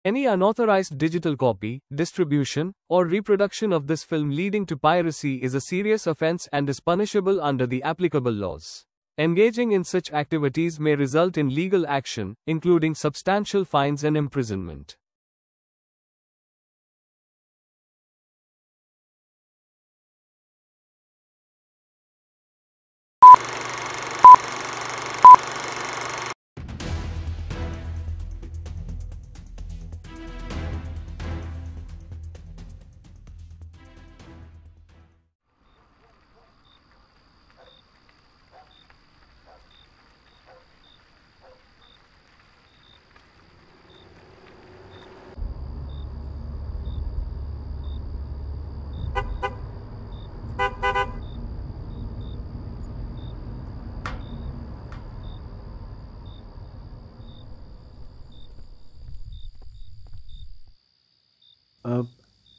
Any unauthorized digital copy, distribution, or reproduction of this film leading to piracy is a serious offense and is punishable under the applicable laws. Engaging in such activities may result in legal action, including substantial fines and imprisonment.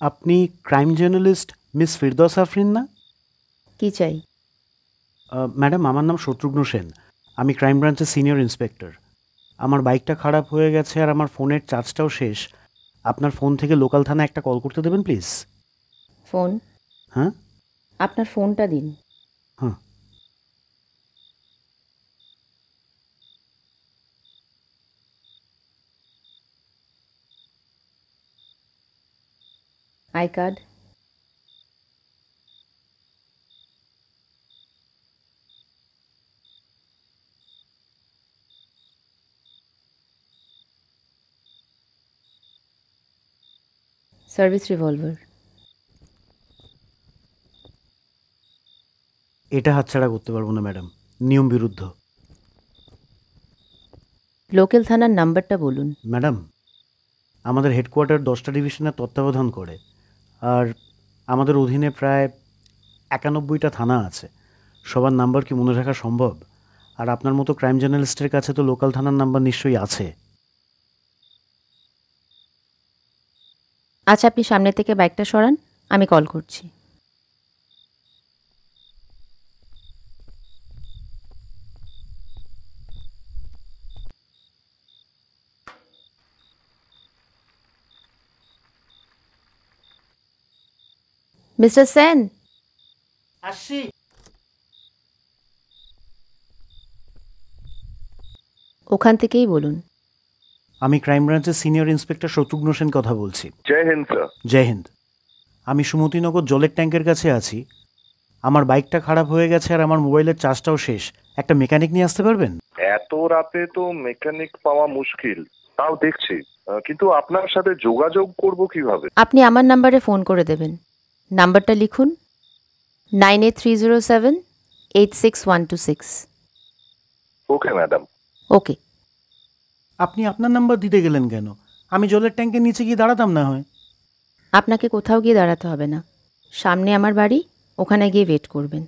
আপনি crime journalist Miss Firdous Afrin না? কি চাই? Madam, আমার নাম শত্রুঘ্ন সেন। আমি crime ব্রাঞ্চের senior inspector. আমার বাইকটা খারাপ হয়ে গেছে আর আমার ফোনের চার্জটাও শেষ। আপনার ফোন থেকে লোকাল থানায় একটা কল করতে দেবেন প্লিজ। ফোন? হ্যাঁ, আপনার ফোনটা দিন। হ্যাঁ। I card? Service revolver? এটা হাতছাড়া করতে পারবো না ম্যাডাম, নিয়ম বিরুদ্ধ। লোকাল থানার নাম্বারটা বলুন। ম্যাডাম, আমাদের হেডকোয়ার্টার 10টা ডিভিশনের তত্ত্বাবধান করে, আর আমাদের অধীনে প্রায় 91টা থানা আছে। সবার নাম্বার কি মনে রাখা সম্ভব? আর আপনার মতো ক্রাইম জার্নালিস্টের কাছে তো লোকাল থানার নাম্বার নিশ্চয়ই আছে। আচ্ছা, আপনি সামনে থেকে বাইকটা সরান, আমি কল করছি। মিস্টার সেন? আসছি। ওখান থেকেই বলুন। আমি ক্রাইম ব্রাঞ্চের সিনিয়র ইন্সপেক্টর শত্রুঘ্ন সেন কথা বলছি। জয় হিন্দ স্যার। জয় হিন্দ। আমি সুমতিনগর জলের ট্যাঙ্কের কাছে আছি। আমার বাইকটা খারাপ হয়ে গেছে আর আমার মোবাইলের চার্জটাও শেষ। একটা মেকানিক নিয়ে আসতে পারবেন? এত রাতে তো মেকানিক পাওয়া মুশকিল, তাও দেখছি। কিন্তু আপনার সাথে যোগাযোগ করব কিভাবে? আপনি আমার নাম্বারে ফোন করে দেবেন। নাম্বারটা লিখুন, 9830786126। Okay madam. ওকে। আপনি আপনার নাম্বার দিতে গেলেন কেন? আমি জলের ট্যাঙ্কের নিচে গিয়ে দাঁড়াতাম না হয়। আপনাকে কোথাও গিয়ে দাঁড়াতে হবে না, সামনে আমার বাড়ি, ওখানে গিয়ে ওয়েট করবেন।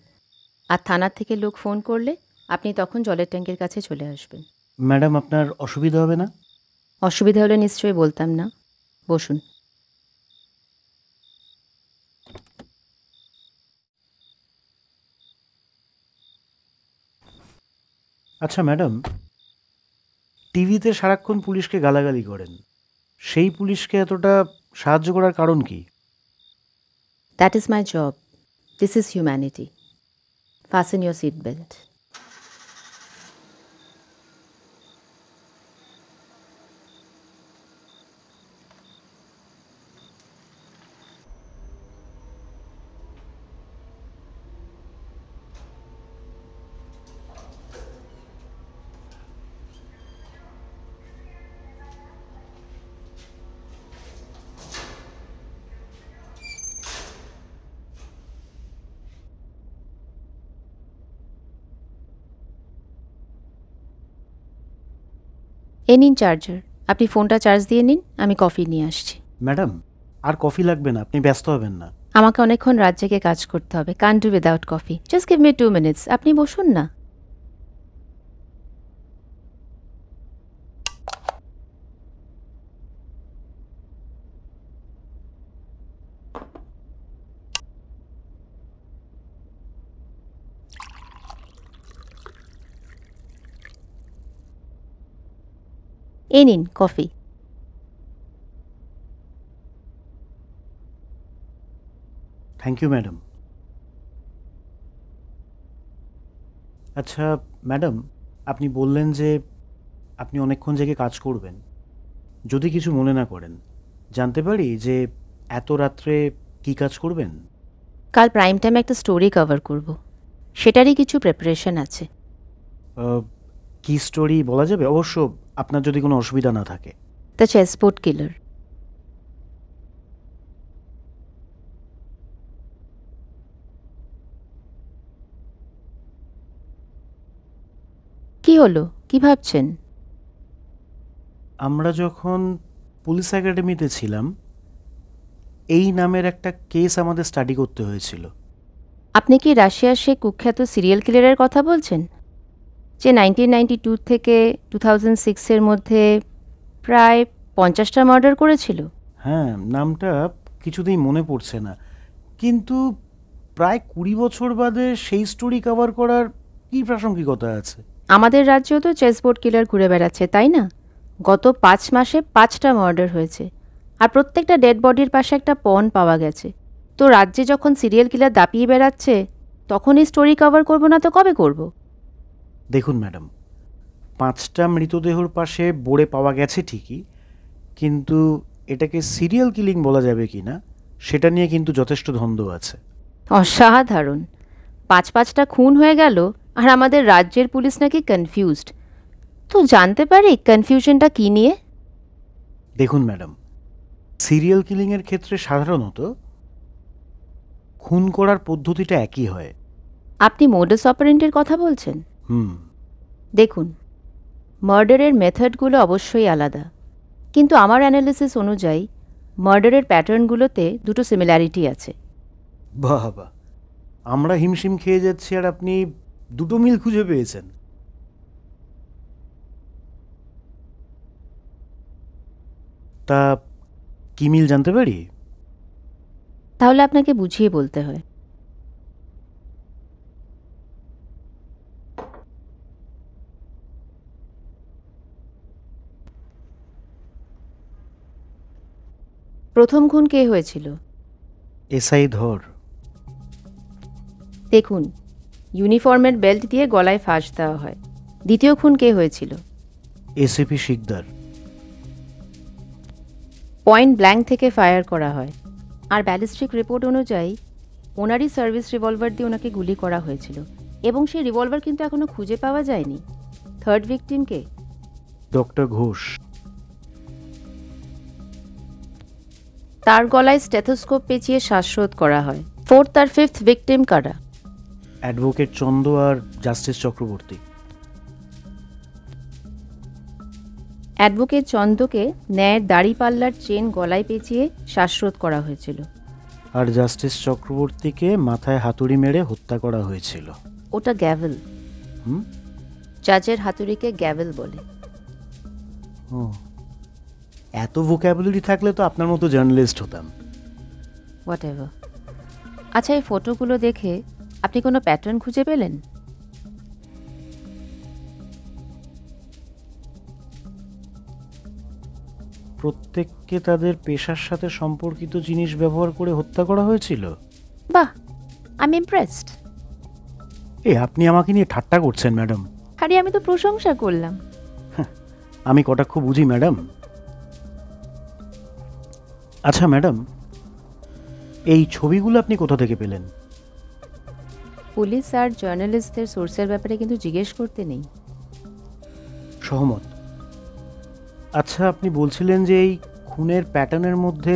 আর থানার থেকে লোক ফোন করলে আপনি তখন জলের ট্যাঙ্কের কাছে চলে আসবেন। ম্যাডাম, আপনার অসুবিধা হবে না? অসুবিধা হলে নিশ্চয়ই বলতাম না। বসুন। আচ্ছা ম্যাডাম, টিভিতে সারাক্ষণ পুলিশকে গালাগালি করেন, সেই পুলিশকে এতটা সাহায্য করার কারণ কি? That is my job. This is humanity. Fasten your seat belt. এ নিন চার্জার, আপনি ফোনটা চার্জ দিয়ে নিন, আমি কফি নিয়ে আসছি। ম্যাডাম, আর কফি লাগবে না, আপনি ব্যস্ত হবেন না। আমাকে অনেকক্ষণ রাত জেগে কাজ করতে হবে। Can't do without coffee. Just give me 2 minutes. আপনি বসুন না। এই নিন কফি। Thank you madam. আচ্ছা ম্যাডাম, আপনি বললেন যে আপনি অনেকক্ষণ জেগে কাজ করবেন। যদি কিছু মনে না করেন, জানতে পারি যে এত রাত্রে কি কাজ করবেন? কাল প্রাইম টাইমে একটা স্টোরি কভার করব, সেটারই কিছু প্রিপারেশন আছে। কি স্টোরি বলা যাবে? অবশ্য আপনার যদি কোনো অসুবিধা না থাকে। দ্য চেসবোর্ড কিলার। কি হলো, কি ভাবছেন? আমরা যখন পুলিশ একাডেমিতে ছিলাম, এই নামের একটা কেস আমাদের স্টাডি করতে হয়েছিল। আপনি কি রাশিয়ার সেই কুখ্যাত সিরিয়াল কিলারের কথা বলছেন, যে 1992 থেকে 2006-এর মধ্যে প্রায় 50টা মার্ডার করেছিল? হ্যাঁ, নামটা কিছুতেই মনে পড়ছে না, কিন্তু প্রায় 20 বছর বাদে সেই স্টোরি কভার করার কি প্রাসঙ্গিকতা আছে? আমাদের রাজ্যেও তো চেসবোর্ড কিলার ঘুরে বেড়াচ্ছে, তাই না? গত 5 মাসে 5টা মার্ডার হয়েছে, আর প্রত্যেকটা ডেড বডির পাশে একটা পণ পাওয়া গেছে। তো রাজ্যে যখন সিরিয়াল কিলার দাপিয়ে বেড়াচ্ছে, তখনই স্টোরি কভার করব না তো কবে করব? দেখুন ম্যাডাম, 5টা মৃতদেহর পাশে বড়ে পাওয়া গেছে ঠিকই, কিন্তু এটাকে সিরিয়াল কিলিং বলা যাবে কি না সেটা নিয়ে কিন্তু যথেষ্ট দ্বন্দ্ব আছে। অসাধারণ! 5টা খুন হয়ে গেল, আর আমাদের রাজ্যের পুলিশ নাকি কনফিউজড। তো জানতে পারি কনফিউশনটা কী নিয়ে? দেখুন ম্যাডাম, সিরিয়াল কিলিংয়ের ক্ষেত্রে সাধারণত খুন করার পদ্ধতিটা একই হয়। আপনি মোডাস অপারেন্ডের কথা বলছেন? দেখুন, মার্ডারের মেথডগুলো অবশ্যই আলাদা, কিন্তু আমার অ্যানালিসিস অনুযায়ী মার্ডারের প্যাটার্নগুলোতে দুটো সিমিলারিটি আছে। বাহ বাহ, আমরা হিমশিম খেয়ে যাচ্ছি আর আপনি দুটো মিল খুঁজে পেয়েছেন। তা কি মিল জানতে পারি? তাহলে আপনাকে বুঝিয়ে বলতে হয়। প্রথম খুন কে হয়েছিল? এসআই ধর। দেখুন, ইউনিফর্মের বেল্ট দিয়ে গলায় ফাঁস দেওয়া হয়। দ্বিতীয় খুন কে হয়েছিল? এসিপি শিকদার। পয়েন্ট ব্ল্যাঙ্ক থেকে ফায়ার করা হয়, আর ব্যালিস্টিক রিপোর্ট অনুযায়ী ওনারই সার্ভিস রিভলভার দিয়ে ওনাকে গুলি করা হয়েছিল, এবং সেই রিভলভার কিন্তু এখনো খুঁজে পাওয়া যায়নি। থার্ড ভিকটিমকে? ডক্টর ঘোষ। তার গলায় স্টেথোস্কোপ পেঁচিয়ে শ্বাসরোধ করা হয়। ফোর্থ আর ফিফথ ভিকটিম কারা? অ্যাডভোকেট চন্দ আর জাস্টিস চক্রবর্তী। অ্যাডভোকেট চন্দকে ন্যায়ের দাড়িপাল্লার চেন গলায় পেঁচিয়ে শ্বাসরোধ করা হয়েছিল, আর জাস্টিস চক্রবর্তীকে মাথায় হাতুড়ি মেরে হত্যা করা হয়েছিল। ওটা গ্যাভেল। জাজের হাতুড়িকে গ্যাভেল বলে। ও, এত ভোকাবুলারি থাকলে তো আপনার মতো জার্নালিস্ট হতাম। What ever. আচ্ছা, এই ফটোগুলো দেখে আপনি কোনো প্যাটার্ন খুঁজে পেলেন? প্রত্যেককে তাদের পেশার সাথে সম্পর্কিত জিনিস ব্যবহার করে হত্যা করা হয়েছিল। বাহ, আই এম ইমপ্রেসড। আপনি আমাকে নিয়ে ঠাট্টা করছেন ম্যাডাম। আরে আমি তো প্রশংসা করলাম। আমি কটাক্ষ বুঝি ম্যাডাম? আচ্ছা ম্যাডাম, এই ছবিগুলো আপনি কোথা থেকে পেলেন? পুলিশ আর জার্নালিস্টদের সোর্সের ব্যাপারে কিন্তু জিজ্ঞেস করতে নেই। সহমত। আচ্ছা, আপনি বলছিলেন যে এই খুনের প্যাটার্নের মধ্যে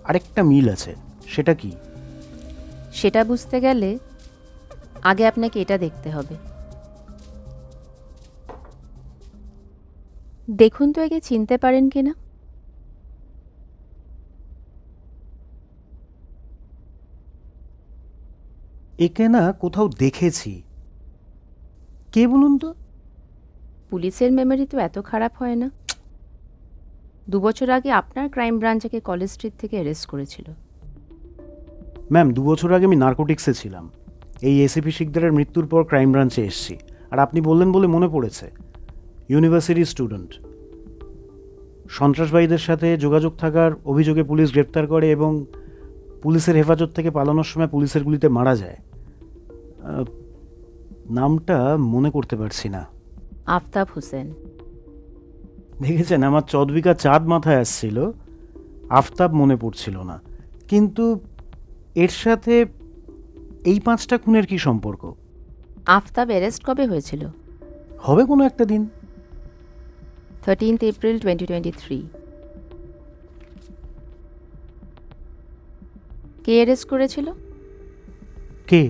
আরেকটা মিল আছে, সেটা কি? সেটা বুঝতে গেলে আগে আপনাকে এটা দেখতে হবে। দেখুন তো একে চিনতে পারেন কিনা। একে না কোথাও দেখেছি। কে বলুন তো? পুলিশের মেমোরি তো এত খারাপ হয় না। 2 বছর আগে আপনার ক্রাইম ব্রাঞ্চকে কলেজ স্ট্রিট থেকে অ্যারেস্ট করেছিল। ম্যাম, 2 বছর আগে আমি নার্কোটিক্সে ছিলাম। এই এসিপি শিকদারের মৃত্যুর পর ক্রাইম ব্রাঞ্চে এসেছি। আর আপনি বললেন বলে মনে পড়েছে, ইউনিভার্সিটি স্টুডেন্ট। সন্ত্রাসবাদীদের সাথে যোগাযোগ থাকার অভিযোগে পুলিশ গ্রেপ্তার করে এবং পুলিশের হেফাজত থেকে পালানোর সময় পুলিশের গুলিতে মারা যায়। নামটা মনে করতে পারছি না। আফতাব হোসেন। দেখেছেন, আমার চদবিকা চাঁদ মাথায় আসছিল, আফতাব মনে পড়ছিল না। কিন্তু এর সাথে এই 5টা খুনের কি সম্পর্ক? আফতাব অ্যারেস্ট কবে হয়েছিল? হবে কোনো একটা দিন। 13th April 2023। কে অ্যারেস্ট করেছিল? কে?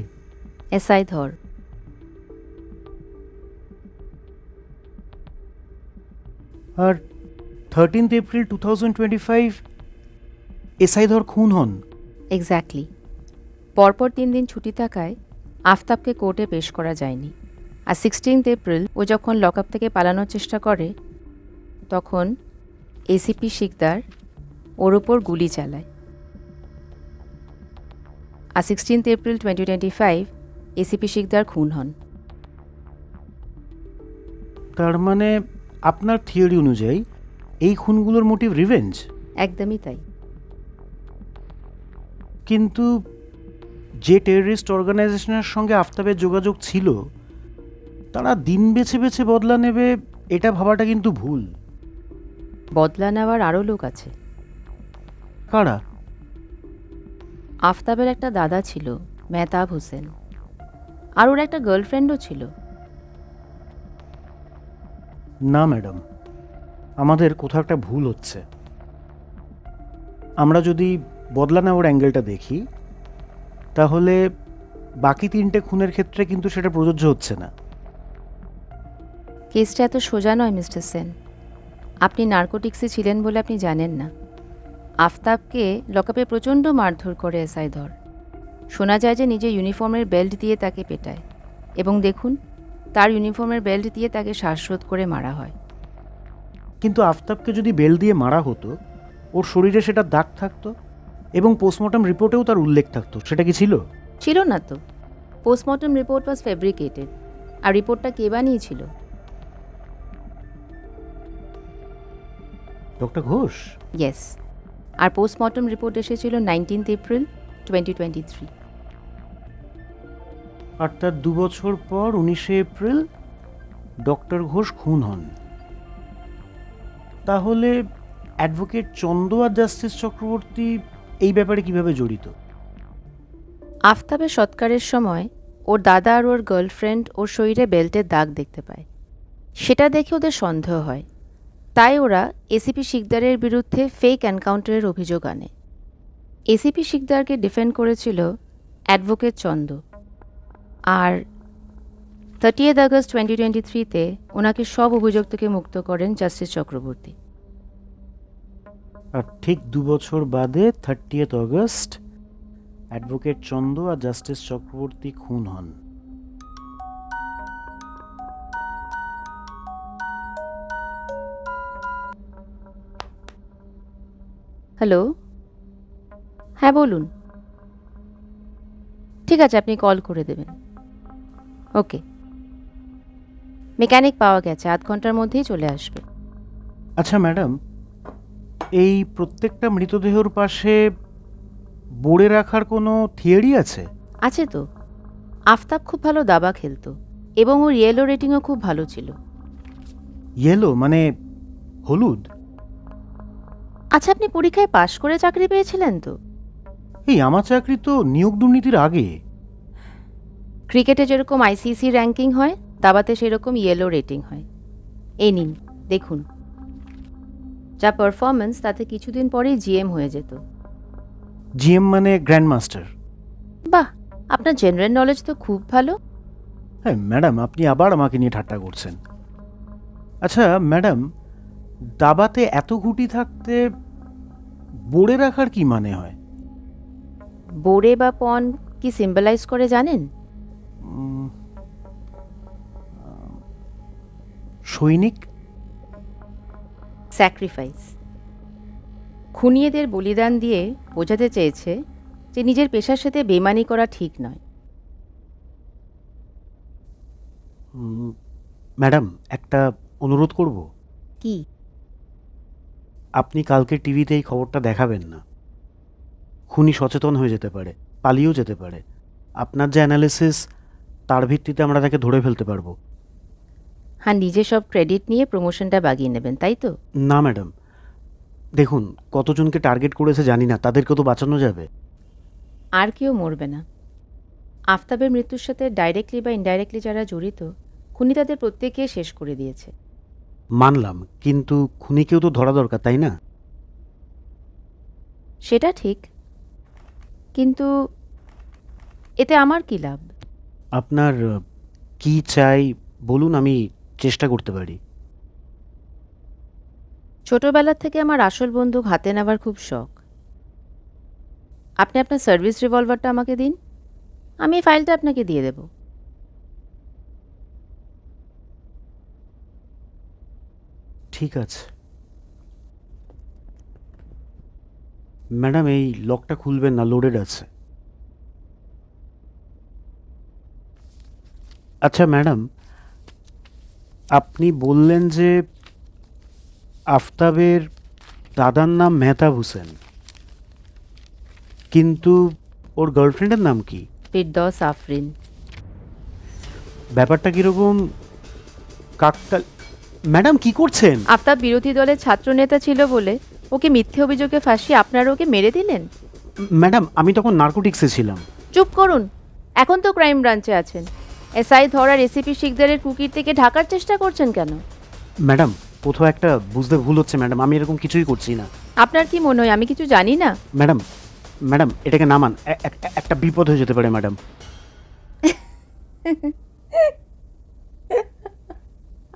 এসআই ধর। আর 13th April 2025 এসআই ধর খুন হন। এক্স্যাক্টলি। পরপর 3 দিন ছুটি থাকায় আফতাবকে কোর্টে পেশ করা যায়নি। আর 16th April ও যখন লকআপ থেকে পালানোর চেষ্টা করে তখন এসিপি শিকদার ওর ওপর গুলি চালায়। আর 16th April 2025 এসিপি শিকদার খুন হন। তার মানে আপনার থিওরি অনুযায়ী এই খুনগুলোর মোটিভ রিভেঞ্জ? একদমই তাই। কিন্তু যে টেররিস্ট অর্গানাইজেশনের সঙ্গে আফতাবের যোগাযোগ ছিল তারা দিন বেছে বেছে বদলা নেবে, এটা ভাবাটা কিন্তু ভুল। বদলা নেওয়ার আরও লোক আছে। কারা? আফতাবের একটা দাদা ছিল, মেহতাব হোসেন, আর ওর একটা গার্লফ্রেন্ডও ছিল। না ম্যাডাম, আমাদের কোথাও একটা ভুল হচ্ছে। আমরা যদি বদলা নেওয়ার অ্যাঙ্গেলটা দেখি তাহলে বাকি 3টে খুনের ক্ষেত্রে কিন্তু সেটা প্রযোজ্য হচ্ছে না। কেসটা এত সোজা নয় মিস্টার সেন। আপনি নার্কোটিক্সে ছিলেন বলে আপনি জানেন না। আফতাবকে লকআপে প্রচণ্ড মারধর করে এসআই ধর। শোনা যায় যে নিজে ইউনিফর্মের বেল্ট দিয়ে তাকে পেটায়, এবং দেখুন তার ইউনিফর্মের বেল্ট দিয়ে তাকে শ্বাসরোধ করে মারা হয়। কিন্তু আফতাবকে যদি বেল দিয়ে মারা হতো ওর শরীরে সেটা দাগ থাকতো এবং পোস্টমর্টম রিপোর্টেও তার উল্লেখ থাকতো, সেটা কি ছিল? ছিল না তো। পোস্টমর্টম রিপোর্ট ওয়াজ ফেব্রিকেটেড। আর রিপোর্টটা কে বানিয়েছিল? ডক্টর ঘোষ। ইয়েস। আর পোস্টমর্টম রিপোর্ট এসেছিল 19th April 2023। আর তার 2 বছর পর 19শে এপ্রিল ডক্টর ঘোষ খুন হন। তাহলে অ্যাডভোকেট চন্দ আর জাস্টিস চক্রবর্তী এই ব্যাপারে কিভাবে জড়িত? আফতাবের সৎকারের সময় ওর দাদা আর ওর গার্লফ্রেন্ড ওর শরীরে বেল্টের দাগ দেখতে পায়। সেটা দেখে ওদের সন্দেহ হয়, তাই ওরা এসিপি শিকদারের বিরুদ্ধে ফেক এনকাউন্টারের অভিযোগ আনে। এসিপি শিকদারকে ডিফেন্ড করেছিল অ্যাডভোকেট চন্দ। আর 30th August 2023-তে ওনাকে সব অভিযোগ থেকে মুক্ত করেন জাস্টিস চক্রবর্তী। আর ঠিক 2 বছর বাদে 30th August অ্যাডভোকেট চন্দ আর জাস্টিস চক্রবর্তী খুন হন। হ্যালো, হ্যাঁ বলুন। ঠিক আছে, আপনি কল করে দেবেন। ওকে, মেকানিক পাওয়া গেছে, 8 ঘন্টার মধ্যেই চলে আসবে। আচ্ছা ম্যাডাম, এই প্রত্যেকটা মৃতদেহর পাশে বোর্ডে রাখার কোনো থিওরি আছে? আছে তো। আফতাব খুব ভালো দাবা খেলতো এবং ওর ইয়েলো রেটিংও খুব ভালো ছিল। ইয়েলো মানে হলুদ? আচ্ছা, আপনি পরীক্ষায় পাশ করে চাকরি পেয়েছিলেন তো? এই আমার চাকরি তো নিয়োগ দুর্নীতির আগে। ক্রিকেটে যেরকম আইসিসি র্যাঙ্কিং হয়, দাবাতে সেরকম ইয়েলো রেটিং হয়। এই নিন দেখুন, যা পারফরমেন্স তাতে কিছুদিন পরেই জিএম হয়ে যেত। জিএম মানে গ্র্যান্ড মাস্টার? বাহ, আপনার জেনারেল নলেজ তো খুব ভালো। হ্যাঁ ম্যাডাম, আপনি আবার আমাকে নিয়ে ঠাট্টা করছেন। আচ্ছা ম্যাডাম, দাবাতে এত গুটি থাকতে বোর্ডে রাখার কি মানে হয়? বোড়ে বা পন কি সিম্বলাইজ করে জানেন? সৈনিক? স্যাক্রিফাইস। খুনিয়েদের বলিদান দিয়ে বোঝাতে চেয়েছে যে নিজের পেশার সাথে বেমানি করা ঠিক নয়। ম্যাডাম, একটা অনুরোধ করব। কি? আপনি কালকে টিভিতে এই খবরটা দেখাবেন না। খুনি সচেতন হয়ে যেতে পারে, পালিয়েও যেতে পারে। আপনার যে অ্যানালিসিস, তার ভিত্তিতে আমরা তাকে ধরে ফেলতে পারবো। হ্যাঁ, নিজে সব ক্রেডিট নিয়ে প্রমোশনটা বাগিয়ে নেবেন, তাই তো? না ম্যাডাম, দেখুন কতজনকে টার্গেট করেছে জানি না, তাদেরকেও তো বাঁচানো যাবে। আর কেউ মরবে না। আফতাবের মৃত্যুর সাথে ডাইরেক্টলি বা ইনডাইরেক্টলি যারা জড়িত, খুনি তাদের প্রত্যেককে শেষ করে দিয়েছে। মানলাম, কিন্তু খুনিকেও তো ধরা দরকার, তাই না? সেটা ঠিক, কিন্তু এতে আমার কি লাভ? আপনার কি চাই বলুন, আমি চেষ্টা করতে পারি। ছোটবেলা থেকে আমার আসল বন্দুক হাতে নেওয়ার খুব শখ। আপনি আপনার সার্ভিস রিভলভারটা আমাকে দিন, আমি এই ফাইলটা আপনাকে দিয়ে দেব। ঠিক আছে ম্যাডাম, এই লকটা খুলবেন না, লোডেড আছে। আচ্ছা ম্যাডাম, আপনি বললেন যে আফতাবের দাদার নাম মেহতাব হোসেন, কিন্তু ওর গার্লফ্রেন্ডের নাম কি? ফিরদৌস আফরিন। ব্যাপারটা কিরকম কাকতাল। ম্যাডাম কি করছেন? আফতাব বিরোধী দলের ছাত্রনেতা ছিল বলে ওকে মিথ্যে অভিযোগে ফাঁসিয়ে আপনারা ওকে মেরে দিলেন। ম্যাডাম, আমি তখন নার্কোটিক্সে ছিলাম। চুপ করুন, এখন তো ক্রাইম ব্রাঞ্চে আছেন। এসআই ধরার এসিপি শিকদারের কুকির থেকে ঢাকার চেষ্টা করছেন কেন? ম্যাডাম, কোথাও একটা বুঝতে ভুল হচ্ছে ম্যাডাম, আমি এরকম কিছুই করছি না। আপনার কি মনে হয় আমি কিছু জানি না? ম্যাডাম, ম্যাডাম এটাকে নামান, একটা বিপদ হয়ে যেতে পারে ম্যাডাম।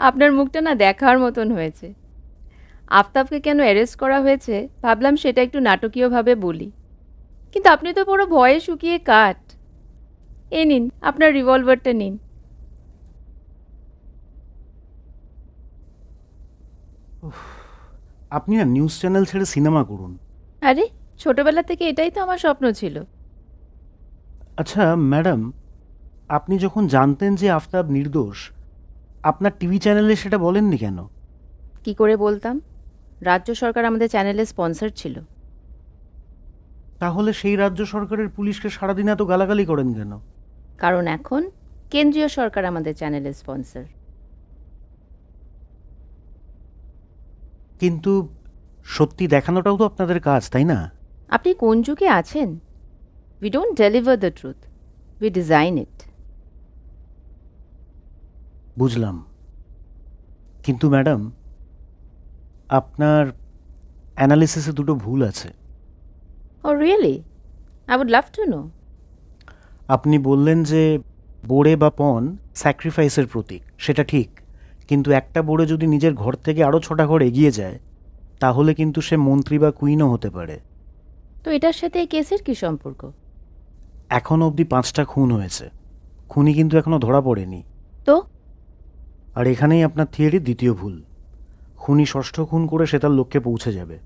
আপনার মুখটা না দেখার মতন হয়েছে। আফতাবকে কেন অ্যারেস্ট করা হয়েছে ভাবলাম সেটা একটু নাটকীয়ভাবে বলি, কিন্তু আপনি তো পুরো ভয়ে শুকিয়ে কাঠ। এ নিন আপনার রিভলভারটা নিন। আপনি না নিউজ চ্যানেল ছেড়ে সিনেমা করুন। আরে, ছোটবেলা থেকে এটাই তো আমার স্বপ্ন ছিল। আচ্ছা ম্যাডাম, আপনি যখন জানতেন যে আফতাব নির্দোষ, আপনার টিভি চ্যানেলে সেটা বলেননি কেন? কি করে বলতাম? রাজ্য সরকার আমাদের চ্যানেলের স্পন্সর ছিল। তাহলে সেই রাজ্য সরকারের পুলিশকে সারাদিন এত গালাগালি করেন কেন? কারণ এখন কেন্দ্রীয় সরকার আমাদের চ্যানেলের স্পন্সর। কিন্তু সত্যি দেখানোটাও তো আপনাদের কাজ, তাই না? আপনি কোন যুগে আছেন? We don't deliver the truth, we design it. বুঝলাম, কিন্তু ম্যাডাম আপনার অ্যানালিসিসে দুটো ভুল আছে। Oh really? I would love to know. আপনি বললেন যে বোড়ে বা পণ স্যাক্রিফাইসের প্রতীক, সেটা ঠিক, কিন্তু একটা বোড়ে যদি নিজের ঘর থেকে আরও 6টা ঘর এগিয়ে যায়, তাহলে কিন্তু সে মন্ত্রী বা কুইনও হতে পারে। তো এটার সাথে এই কেসের কি সম্পর্ক? এখনও অবধি 5টা খুন হয়েছে, খুনি কিন্তু এখনও ধরা পড়েনি। তো আর এখানেই আপনার থিওরির দ্বিতীয় ভুল। খুনি 6ষ্ঠ খুন করে সে তার লক্ষ্যে পৌঁছে যাবে।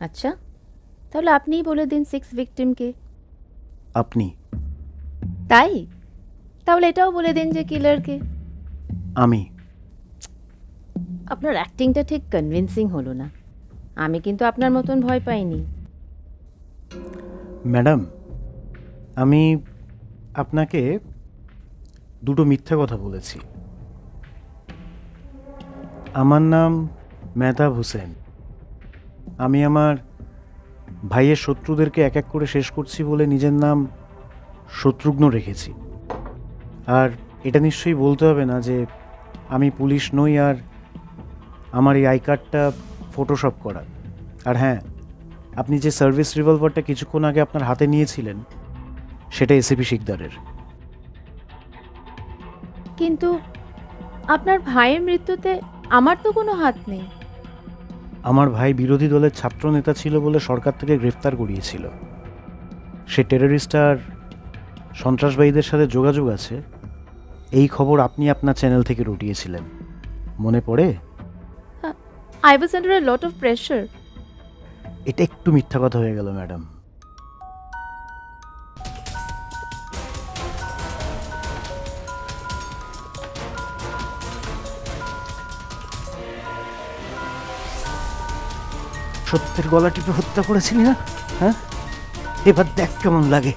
আচ্ছা, তাহলে আপনিই বলে দিন 6 ভিকটিমকে। আপনি? তাই? তাহলে এটাও বলে দিন যে কিলারকে। আমি? আপনার অ্যাক্টিংটা ঠিক কনভিন্সিং হলো না। আমি কিন্তু আপনার মতন ভয় পাইনি। ম্যাডাম, আমি আপনাকে দুটো মিথ্যে কথা বলেছি। আমার নাম মেহতাব হোসেন। আমি আমার ভাইয়ের শত্রুদেরকে এক এক করে শেষ করছি বলে নিজের নাম শত্রুঘ্ন রেখেছি। আর এটা নিশ্চয়ই বলতে হবে না যে আমি পুলিশ নই, আর আমার এই আই কার্ডটা ফটোশপ করা। আর হ্যাঁ, আপনি যে সার্ভিস রিভলভারটা কিছুক্ষণ আগে আপনার হাতে নিয়েছিলেন, সেটা এসিপি শিকদারের। কিন্তু আপনার ভাইয়ের মৃত্যুতে আমার তো কোনো হাত নেই। আমার ভাই বিরোধী দলের ছাত্র নেতা ছিল বলে সরকার থেকে গ্রেফতার করিয়েছিল। সে টেররিস্ট আর সন্ত্রাসবাদীদের সাথে যোগাযোগ আছে, এই খবর আপনি আপনার চ্যানেল থেকে রটিয়েছিলেন, মনে পড়ে? I was under a lot of pressure. এটা একটু মিথ্যা কথা হয়ে গেল ম্যাডাম। সত্যের গলা টিপে হত্যা করেছিলি না? হ্যাঁ, এবার দেখ কেমন লাগে।